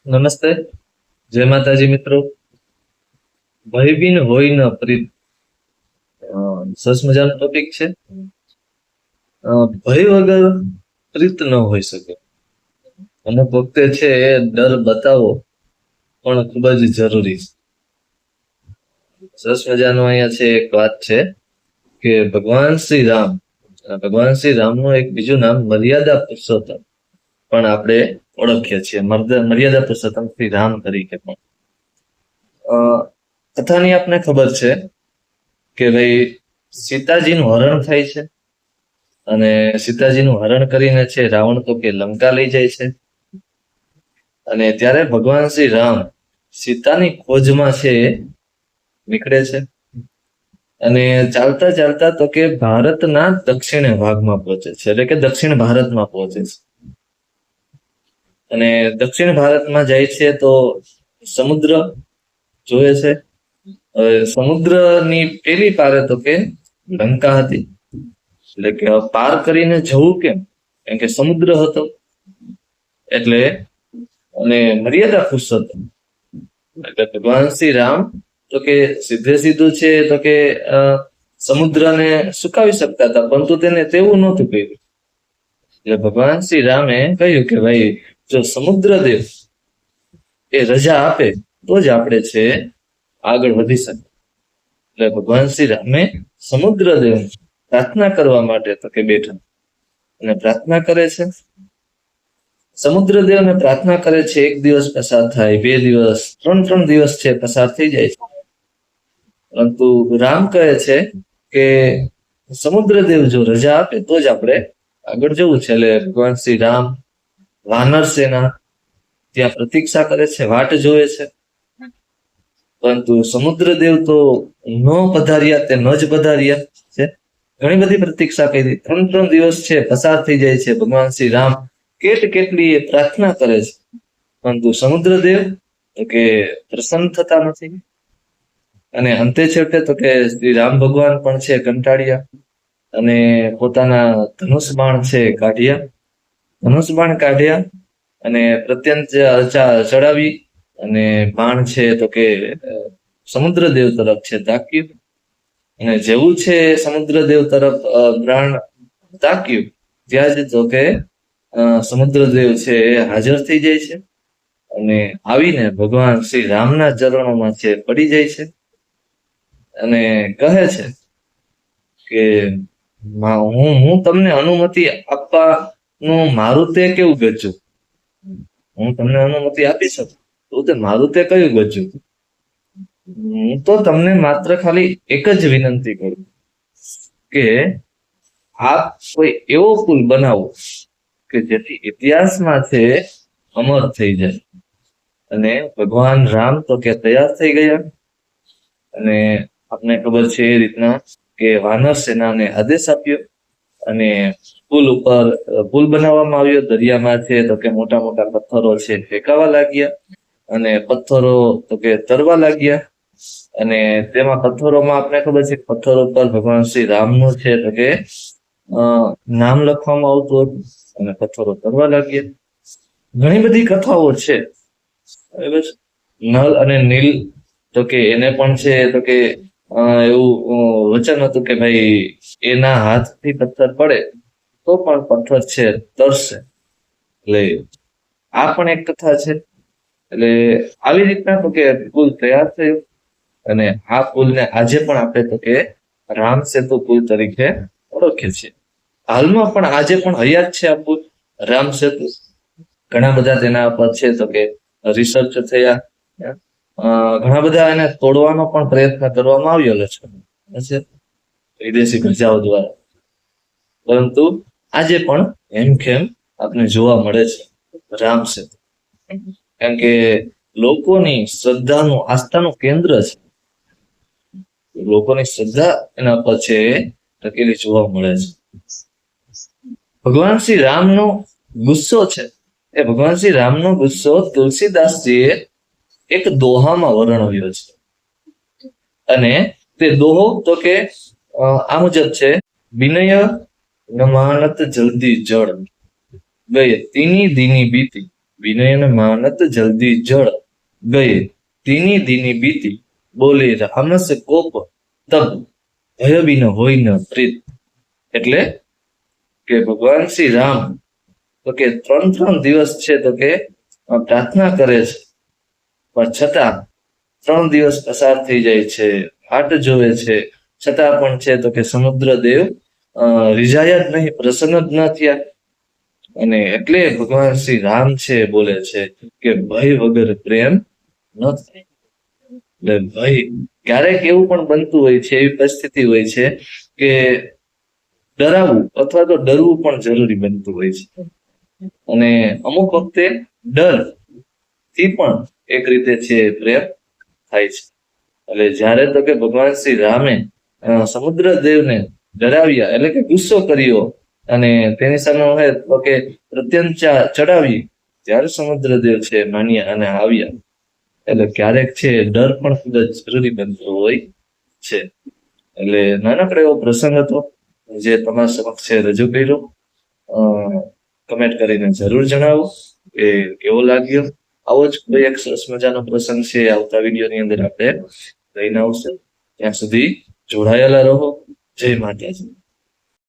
નમસ્તે, જય માતાજી મિત્રો. ભયબીન હોય ન પ્રીત, સરસ મજાનો ટોપિક છે. ભય વગર પ્રીત ન હોઈ શકે. અમુક વખતે છે એ ડર બતાવો પણ ખૂબ જ જરૂરી છે. સરસ મજાનો અહીંયા છે એક વાત છે કે ભગવાન શ્રી રામનું એક બીજું નામ મર્યાદા પુરુષોત્તમ પણ આપણે ઓળખીએ છીએ, મર્યાદા પુરુષોત્તમ શ્રી રામ તરીકે પણ. કથાની આપને ખબર છે કે ભાઈ સીતાજીનું હરણ થાય છે અને સીતાજીનું હરણ કરીને છે રાવણ તો કે લંકા લઈ જાય છે. અને ત્યારે ભગવાન શ્રી રામ સીતાની ખોજમાં છે નીકળે છે અને ચાલતા ચાલતા તો કે ભારતના દક્ષિણ ભાગમાં પહોંચે છે, એટલે કે દક્ષિણ ભારતમાં પહોંચે છે. અને દક્ષિણ ભારતમાં જાય છે તો સમુદ્ર જોવે છે. સમુદ્રની પેલી પારે તો કે લંકા હતી, એટલે કે પાર કરીને જવું કેમ, કેમ કે સમુદ્ર હતો. એટલે અને મર્યાદા પુરુષોત્તમ એટલે ભગવાન શ્રી રામ તો કે સીધે સીધું છે તો કે સમુદ્રને સુકાવી શકતા હતા, પરંતુ તેને તેવું નહોતું કર્યું. એટલે ભગવાન શ્રી રામે કહ્યું કે ભાઈ જો સમુદ્રદેવ એ રજા આપે તો જ આપણે છે આગળ વધી શકે. એટલે ભગવાન શ્રી રામે સમુદ્રદેવ પ્રાર્થના કરવા માટે તો કે બેઠા અને પ્રાર્થના કરે છે. સમુદ્રદેવને પ્રાર્થના કરે છે. એક દિવસ પસાર થાય, 2 દિવસ, 3 દિવસ છે પસાર થઈ જાય છે, પરંતુ રામ કહે છે કે સમુદ્રદેવ જો રજા આપે તો જ આપણે આગળ જવું છે. એટલે ભગવાન શ્રી રામ વાનર સેના ત્યાં પ્રતીક્ષા કરે છે, વાટ જોવે છે, પરંતુ સમુદ્રદેવ તો ન પધાર્યા, તે ન જ પધાર્યા છે. ઘણી બધી પ્રતીક્ષા કરી, 3 દિવસ છે પસાર થઈ જાય છે. ભગવાન શ્રી રામ કેટલી પ્રાર્થના કરે છે, પરંતુ સમુદ્રદેવ તો કે પ્રસન્ન થતા નથી. અને અંતે છેવટે તો કે શ્રી રામ ભગવાન પણ છે કંટાળ્યા અને પોતાના ધનુષ બાણ છે કાઢ્યા અને પ્રત્યંત ચડાવી અને બાણ છે તો કે સમુદ્રદેવ તરફ છે તાક્યું. અને જેવું છે સમુદ્રદેવ તરફ બાણ તાક્યું ત્યાં જ તો કે સમુદ્રદેવ છે હાજર થઈ જાય છે અને આવીને ભગવાન શ્રી રામના ચરણોમાં છે પડી જાય છે અને કહે છે કે હું તમને અનુમતિ આપવાનું મારું તે કેવું ગજું, હું તમને અનુમતિ આપી શકું તો તે મારું તે કયું ગજું. હું તો તમને માત્ર ખાલી એક જ વિનંતી કરું કે આપ કોઈ એવો પુલ બનાવો કે જેથી ઇતિહાસમાં છે અમર થઈ જાય. અને ભગવાન રામ તો કે તૈયાર થઈ ગયા અને આપને ખબર છે એ રીતના કે વાનર સેનાને આદેશ આપ્યો અને પુલ બનાવવામાં આવ્યો. દરિયામાં છે તો કે મોટા મોટા પથ્થરો છે ફેંકાવા લાગ્યા અને પથ્થરો તો કે તરવા લાગ્યા અને તેમાં પથ્થરોમાં આપણે ખબર છે પથ્થરો પર ભગવાન શ્રી રામનું છે તો કે નામ લખવામાં આવતું હતું અને પથ્થરો તરવા લાગ્યા. ઘણી બધી કથાઓ છે. બરાબર. નલ અને નીલ તો કે એને પણ છે તો કે એવું વચન હતું કે ભાઈ એના હાથથી પથ્થર પડે તો પણ પથ્થર છે તરશે. એટલે આ પણ એક કથા છે. એટલે આવી રીતના તો કે પુલ તૈયાર થયો અને આ પુલને આજે પણ આપણે તો કે રામ સેતુ પુલ તરીકે ઓળખીએ છીએ. હાલમાં પણ આજે પણ હયાત છે આ પુલ રામ સેતુ. ઘણા બધા તેના પર છે તો કે રિસર્ચ થયા, ઘણા બધા એને તોડવાનો પણ પ્રયત્ન કરવામાં આવ્યો છે વિદેશી પ્રજાઓ દ્વારા, પરંતુ આજે પણ હેમખેમ આપણે જોવા મળે છે રામ સેતુ. કારણ કે લોકોની શ્રદ્ધાનું આસ્થાનું કેન્દ્ર છે. લોકોની શ્રદ્ધા એના પર છે ટકેલી જોવા મળે છે. ભગવાન શ્રી રામનો ગુસ્સો છે એ ભગવાન શ્રી રામનો ગુસ્સો તુલસીદાસજીએ એક દોહામાં વર્ણવ્યો છે અને તે દોહો તો કે આ મુજબ છે: વિનય નમાનત જલ્દી જળ ગયે તીની દીની બીતી વિનયન માનત જલ્દી જળ ગયે તીની દીની બીતી બોલે રામસ કોપ તબ ભય બિન હોય ન પ્રીત. એટલે કે ભગવાન શ્રી રામ તો કે 3 દિવસ છે તો કે પ્રાર્થના કરે છે, પણ છતાં 3 દિવસ પસાર થઈ જાય છે, હાટ જોવે છે, છતાં પણ છે તો કે સમુદ્ર દેવ રીઝાયા જ નહીં, પ્રસન્ન જ ન થયા. અને એટલે ભગવાન શ્રી રામ છે બોલે છે કે ભય વગર પ્રેમ ન થાય. એટલે ભય ક્યારેક એવું પણ બનતું હોય છે, એવી પરિસ્થિતિ હોય છે કે ડરાવવું અથવા તો ડરવું પણ જરૂરી બનતું હોય છે. અને અમુક વખતે ડર થી પણ એક રીતે છે પ્રેમ થાય છે. એટલે જ્યારે તો કે ભગવાન શ્રી રામે સમુદ્ર દેવને ડરાવ્યા એટલે કે ગુસ્સો કર્યો અને તેની સામે હોય તો કે પ્રત્યંચા ચડાવી, ત્યારે સમુદ્ર દેવ છે માન્યા અને આવ્યા. એટલે ક્યારેક છે ડર પણ ખૂબ જ જરૂરી બનતો હોય છે. એટલે નાનકડો એવો પ્રસંગ હતો જે તમારા સમક્ષ છે રજૂ કર્યો. કમેન્ટ કરીને જરૂર જણાવો કે કેવો લાગ્યો. આવો જ કોઈ એક સરસ મજાનો પ્રસંગ છે આવતા વિડીયોની અંદર આપણે લઈને આવશે. ત્યાં સુધી જોડાયેલા રહો. જય માતાજી.